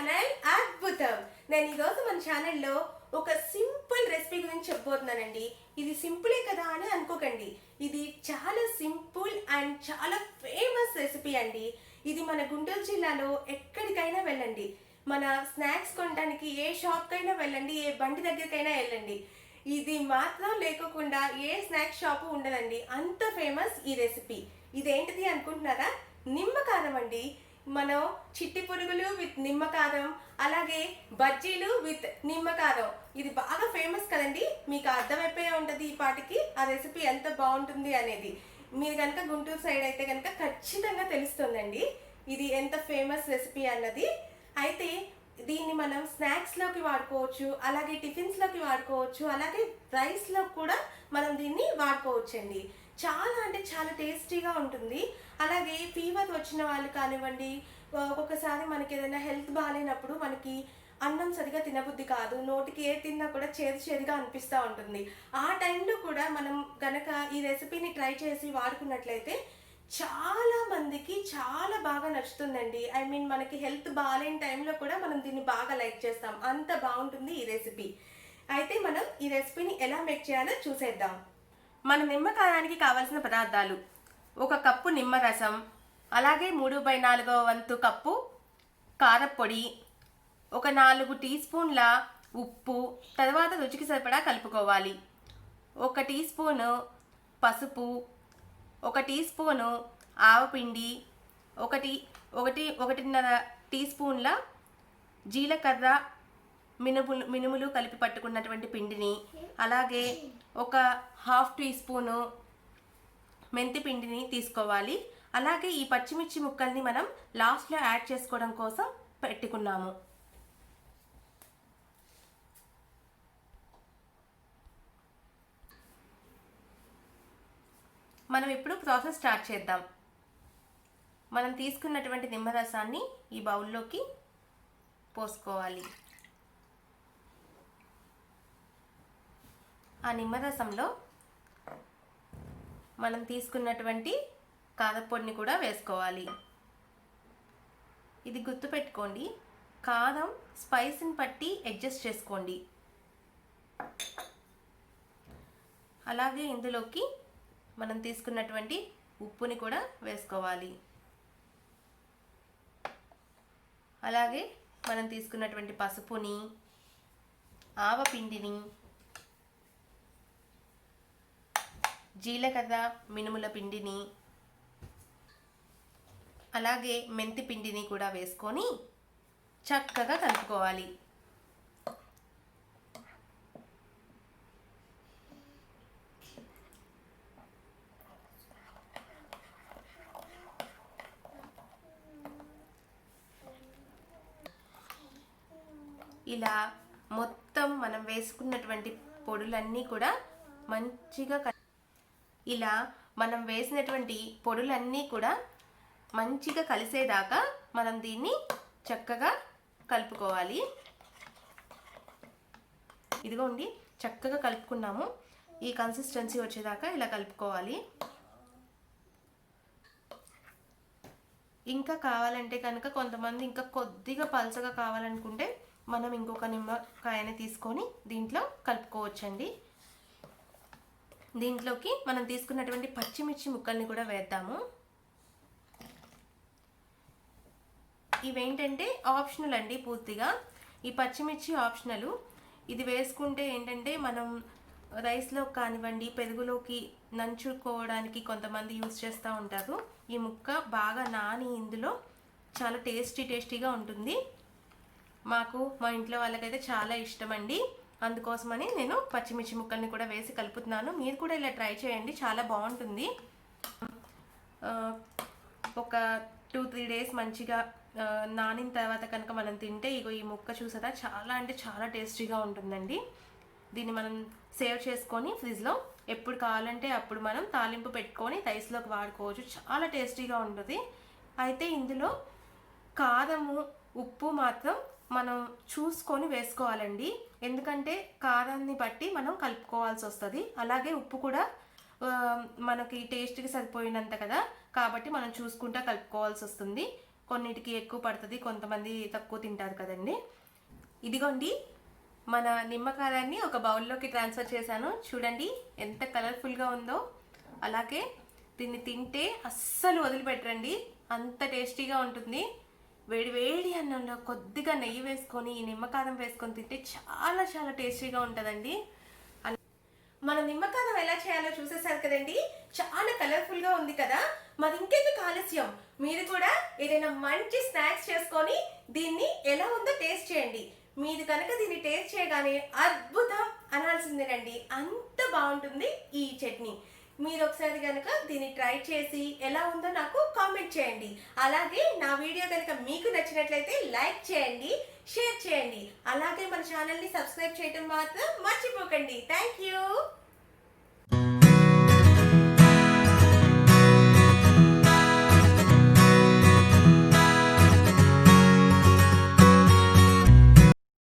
Channel అద్భుతం. నేను ఈరోజు మన ఛానల్లో ఒక సింపుల్ రెసిపీ గురించి చెప్పబోతున్నానండి. ఇది సింపులే కదా అని అనుకోకండి. ఇది చాలా సింపుల్ అండ్ చాలా ఫేమస్ రెసిపీ అండి. ఇది మన గుంటూరు జిల్లాలో ఎక్కడికైనా వెళ్ళండి, మన స్నాక్స్ కొనడానికి ఏ షాప్కైనా వెళ్ళండి, ఏ బండి దగ్గరికైనా వెళ్ళండి, ఇది మాత్రం లేకోకుండా ఏ స్నాక్స్ షాపు ఉండదండి. అంత ఫేమస్ ఈ రెసిపీ. ఇదేంటిది అనుకుంటున్నారా? నిమ్మకారం అండి. మనం చిట్టి పురుగులు విత్ నిమ్మకారం, అలాగే బజ్జీలు విత్ నిమ్మకారం, ఇది బాగా ఫేమస్ కదండి. మీకు అర్థమైపోయే ఉంటుంది ఈ పాటికి ఆ రెసిపీ ఎంత బాగుంటుంది అనేది. మీరు కనుక గుంటూరు సైడ్ అయితే కనుక ఖచ్చితంగా తెలుస్తుందండి ఇది ఎంత ఫేమస్ రెసిపీ అన్నది. అయితే దీన్ని మనం స్నాక్స్లోకి వాడుకోవచ్చు, అలాగే టిఫిన్స్లోకి వాడుకోవచ్చు, అలాగే రైస్లో కూడా మనం దీన్ని వాడుకోవచ్చు అండి. చాలా అంటే చాలా టేస్టీగా ఉంటుంది. అలాగే ఫీవర్ వచ్చిన వాళ్ళు కానివ్వండి, ఒక్కొక్కసారి మనకి ఏదైనా హెల్త్ బాగాలేనప్పుడు మనకి అన్నం సరిగా తినబుద్ధి కాదు, నోటికి ఏ తిన్నా కూడా చేదుగా అనిపిస్తూ ఉంటుంది. ఆ టైంలో కూడా మనం గనక ఈ రెసిపీని ట్రై చేసి వాడుకున్నట్లయితే చాలా మందికి చాలా బాగా నచ్చుతుందండి. ఐ మీన్ మనకి హెల్త్ బాగాలేని టైంలో కూడా మనం దీన్ని బాగా లైక్ చేస్తాం, అంత బాగుంటుంది ఈ రెసిపీ. అయితే మనం ఈ రెసిపీని ఎలా మేక్ చేయాలో చూసేద్దాం. మన నిమ్మకాయానికి కావాల్సిన పదార్థాలు: 1 కప్పు నిమ్మరసం, అలాగే 3/4 వంతు కప్పు కారపొడి, 4 టీ స్పూన్ల ఉప్పు, తర్వాత రుచికి సరిపడా కలుపుకోవాలి. 1 టీ స్పూను పసుపు, 1 టీ స్పూను ఆవపిండి, 1.5 టీ స్పూన్ల జీలకర్ర మినుములు కలిపి పట్టుకున్నటువంటి పిండిని, అలాగే 1/2 టీ స్పూను మెంతి పిండిని తీసుకోవాలి. అలాగే ఈ పచ్చిమిర్చి ముక్కల్ని మనం లాస్ట్లో యాడ్ చేసుకోవడం కోసం పెట్టుకున్నాము. మనం ఇప్పుడు ప్రాసెస్ స్టార్ట్ చేద్దాం. మనం తీసుకున్నటువంటి నిమ్మరసాన్ని ఈ బౌల్లోకి పోసుకోవాలి. ఆ నిమ్మరసంలో మనం తీసుకున్నటువంటి కారపొడిని కూడా వేసుకోవాలి. ఇది గుర్తుపెట్టుకోండి, కారం స్పైస్ని బట్టి అడ్జస్ట్ చేసుకోండి. అలాగే ఇందులోకి మనం తీసుకున్నటువంటి ఉప్పుని కూడా వేసుకోవాలి. అలాగే మనం తీసుకున్నటువంటి పసుపుని, ఆవపిండిని, జీలకర్ర మినుముల పిండిని, అలాగే మెంతి పిండిని కూడా వేసుకొని చక్కగా కలుపుకోవాలి. ఇలా మొత్తం మనం వేసుకున్నటువంటి పొడులన్నీ కూడా మంచిగా కలిసేదాకా మనం దీన్ని చక్కగా కలుపుకోవాలి. ఇదిగోండి, చక్కగా కలుపుకున్నాము. ఈ కన్సిస్టెన్సీ వచ్చేదాకా ఇలా కలుపుకోవాలి. ఇంకా కావాలంటే కనుక కొంతమంది ఇంకా కొద్దిగా పలచగా కావాలనుకుంటే మనం ఇంకొక నిమ్మకాయని తీసుకొని దీంట్లో కలుపుకోవచ్చండి. దీంట్లోకి మనం తీసుకున్నటువంటి పచ్చిమిర్చి ముక్కల్ని కూడా వేద్దాము. ఇవేంటంటే ఆప్షనల్ అండి, పూర్తిగా ఈ పచ్చిమిర్చి ఆప్షనల్. ఇది వేసుకుంటే ఏంటంటే మనం రైస్లో కానివ్వండి, పెరుగులోకి నంచుకోవడానికి కొంతమంది యూజ్ చేస్తూ ఉంటారు. ఈ ముక్క బాగా నాని ఇందులో చాలా టేస్టీగా ఉంటుంది. మా ఇంట్లో వాళ్ళకైతే చాలా ఇష్టం అండి. అందుకోసమని నేను పచ్చిమిర్చి ముక్కల్ని కూడా వేసి కలుపుతున్నాను. మీరు కూడా ఇలా ట్రై చేయండి, చాలా బాగుంటుంది. ఒక 2-3 డేస్ మంచిగా నానిన తర్వాత కనుక మనం తింటే ఇగో ఈ ముక్క చూసారా, చాలా అంటే చాలా టేస్టీగా ఉంటుందండి. దీన్ని మనం సేవ్ చేసుకొని ఫ్రిడ్జ్లో ఎప్పుడు కావాలంటే అప్పుడు మనం తాలింపు పెట్టుకొని రైస్లోకి వాడుకోవచ్చు, చాలా టేస్టీగా ఉంటుంది. అయితే ఇందులో కారము ఉప్పు మాత్రం మనం చూసుకొని వేసుకోవాలండి, ఎందుకంటే కారాన్ని బట్టి మనం కలుపుకోవాల్సి వస్తుంది. అలాగే ఉప్పు కూడా మనకి టేస్ట్కి సరిపోయినంత కదా, కాబట్టి మనం చూసుకుంటా కలుపుకోవాల్సి వస్తుంది. కొన్నిటికి ఎక్కువ పడుతుంది, కొంతమంది తక్కువ తింటారు కదండి. ఇదిగోండి మన నిమ్మకాయాన్ని ఒక బౌల్లోకి ట్రాన్స్ఫర్ చేశాను. చూడండి ఎంత కలర్ఫుల్గా ఉందో. అలాగే దీన్ని తింటే అస్సలు వదిలిపెట్టరండి, అంత టేస్టీగా ఉంటుంది. వేడి వేడి అన్నంలో కొద్దిగా నెయ్యి వేసుకొని ఈ నిమ్మకారం వేసుకొని తింటే చాలా చాలా టేస్టీగా ఉంటుందండి. మన నిమ్మకారం ఎలా చేయాలో చూసేసారు కదండి, చాలా కలర్ఫుల్గా ఉంది కదా. మరి ఇంకెందుకు ఆలస్యం, మీరు కూడా ఏదైనా మంచి స్నాక్స్ చేసుకొని దీన్ని ఎలా ఉందో టేస్ట్ చేయండి. మీరు కనుక దీన్ని టేస్ట్ చేయగానే అద్భుతం అనాల్సిందేనండి, అంత బాగుంటుంది ఈ చట్నీ. మీరు ఒకసారి కనుక దీన్ని ట్రై చేసి ఎలా ఉందో నాకు కామెంట్ చేయండి. అలాగే నా వీడియో కనుక మీకు నచ్చినట్లయితే లైక్ చేయండి, షేర్ చేయండి. అలాగే మన ఛానల్ని సబ్స్క్రైబ్ చేయడం మాత్రం మర్చిపోకండి. Thank you.